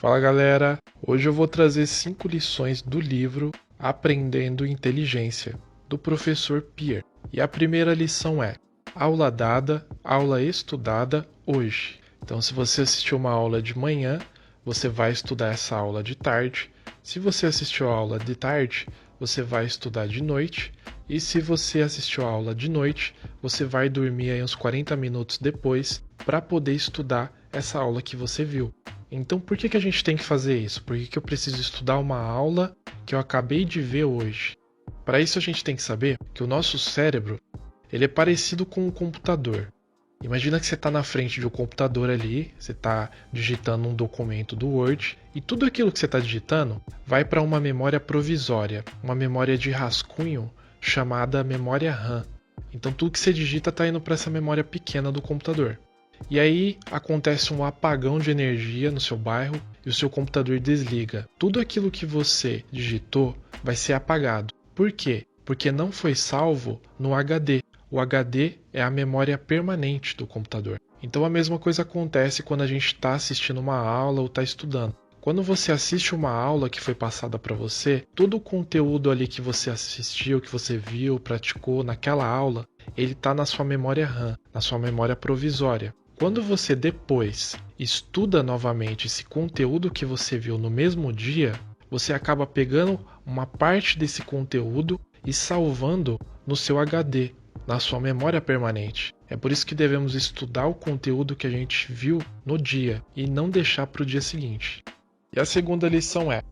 Fala galera, hoje eu vou trazer 5 lições do livro Aprendendo Inteligência, do professor Pierre. E a primeira lição é: aula dada, aula estudada hoje. Então, se você assistiu uma aula de manhã, você vai estudar essa aula de tarde. Se você assistiu a aula de tarde, você vai estudar de noite. E se você assistiu a aula de noite, você vai dormir aí uns 40 minutos depois para poder estudar essa aula que você viu. Então, por que a gente tem que fazer isso? Por que eu preciso estudar uma aula que eu acabei de ver hoje? Para isso, a gente tem que saber que o nosso cérebro ele é parecido com um computador. Imagina que você está na frente de um computador ali, você está digitando um documento do Word e tudo aquilo que você está digitando vai para uma memória provisória, uma memória de rascunho chamada memória RAM. Então, tudo que você digita está indo para essa memória pequena do computador. E aí acontece um apagão de energia no seu bairro e o seu computador desliga. Tudo aquilo que você digitou vai ser apagado. Por quê? Porque não foi salvo no HD. O HD é a memória permanente do computador. Então a mesma coisa acontece quando a gente está assistindo uma aula ou está estudando. Quando você assiste uma aula que foi passada para você, todo o conteúdo ali que você assistiu, que você viu, praticou naquela aula, ele está na sua memória RAM, na sua memória provisória. Quando você depois estuda novamente esse conteúdo que você viu no mesmo dia, você acaba pegando uma parte desse conteúdo e salvando no seu HD, na sua memória permanente. É por isso que devemos estudar o conteúdo que a gente viu no dia e não deixar para o dia seguinte. E a segunda lição é: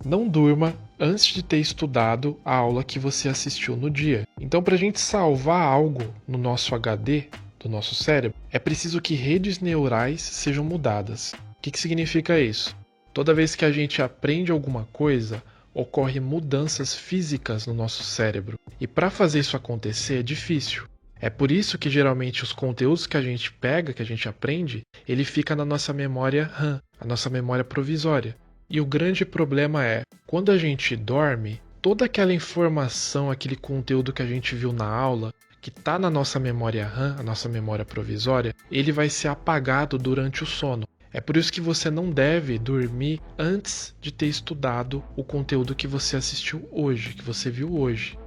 não durma antes de ter estudado a aula que você assistiu no dia. Então, para a gente salvar algo no nosso HD, do nosso cérebro, é preciso que redes neurais sejam mudadas. O que significa isso? Toda vez que a gente aprende alguma coisa, ocorrem mudanças físicas no nosso cérebro. E para fazer isso acontecer é difícil. É por isso que geralmente os conteúdos que a gente pega, que a gente aprende, ele fica na nossa memória RAM, a nossa memória provisória. E o grande problema é, quando a gente dorme, toda aquela informação, aquele conteúdo que a gente viu na aula, que está na nossa memória RAM, a nossa memória provisória, ele vai ser apagado durante o sono. É por isso que você não deve dormir antes de ter estudado o conteúdo que você assistiu hoje, que você viu hoje.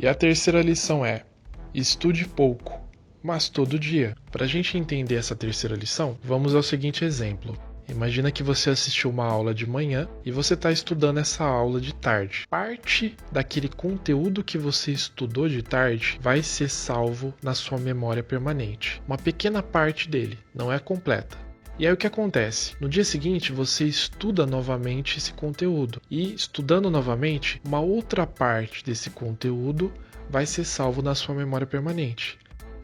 E a terceira lição é: estude pouco, mas todo dia. Para a gente entender essa terceira lição, vamos ao seguinte exemplo. Imagina que você assistiu uma aula de manhã e você está estudando essa aula de tarde. Parte daquele conteúdo que você estudou de tarde vai ser salvo na sua memória permanente. Uma pequena parte dele, não é completa. E aí o que acontece? No dia seguinte você estuda novamente esse conteúdo. E estudando novamente, uma outra parte desse conteúdo vai ser salvo na sua memória permanente.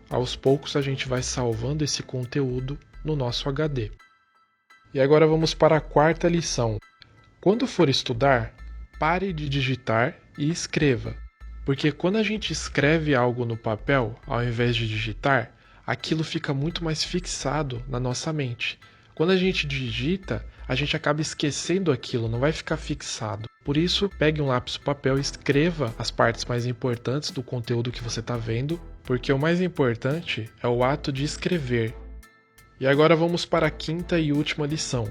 Aos poucos a gente vai salvando esse conteúdo no nosso HD. E agora vamos para a quarta lição. Quando for estudar, pare de digitar e escreva. Porque quando a gente escreve algo no papel, ao invés de digitar, aquilo fica muito mais fixado na nossa mente. Quando a gente digita, a gente acaba esquecendo aquilo, não vai ficar fixado. Por isso, pegue um lápis e papel e escreva as partes mais importantes do conteúdo que você está vendo, porque o mais importante é o ato de escrever. E agora vamos para a quinta e última lição.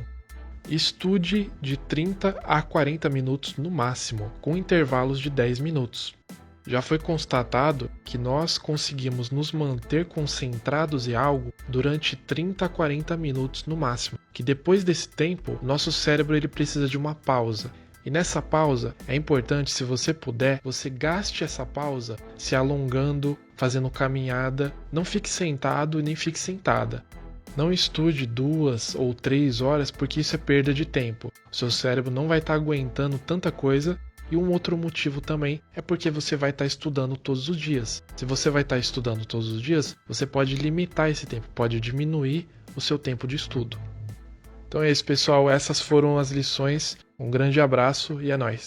Estude de 30 a 40 minutos no máximo, com intervalos de 10 minutos. Já foi constatado que nós conseguimos nos manter concentrados em algo durante 30 a 40 minutos no máximo, que depois desse tempo, nosso cérebro ele precisa de uma pausa. E nessa pausa, é importante, se você puder, você gaste essa pausa se alongando, fazendo caminhada. Não fique sentado e nem fique sentada. Não estude 2 ou 3 horas, porque isso é perda de tempo. O seu cérebro não vai estar aguentando tanta coisa. E um outro motivo também é porque você vai estar estudando todos os dias. Se você vai estar estudando todos os dias, você pode limitar esse tempo, pode diminuir o seu tempo de estudo. Então é isso, pessoal. Essas foram as lições. Um grande abraço e é nóis!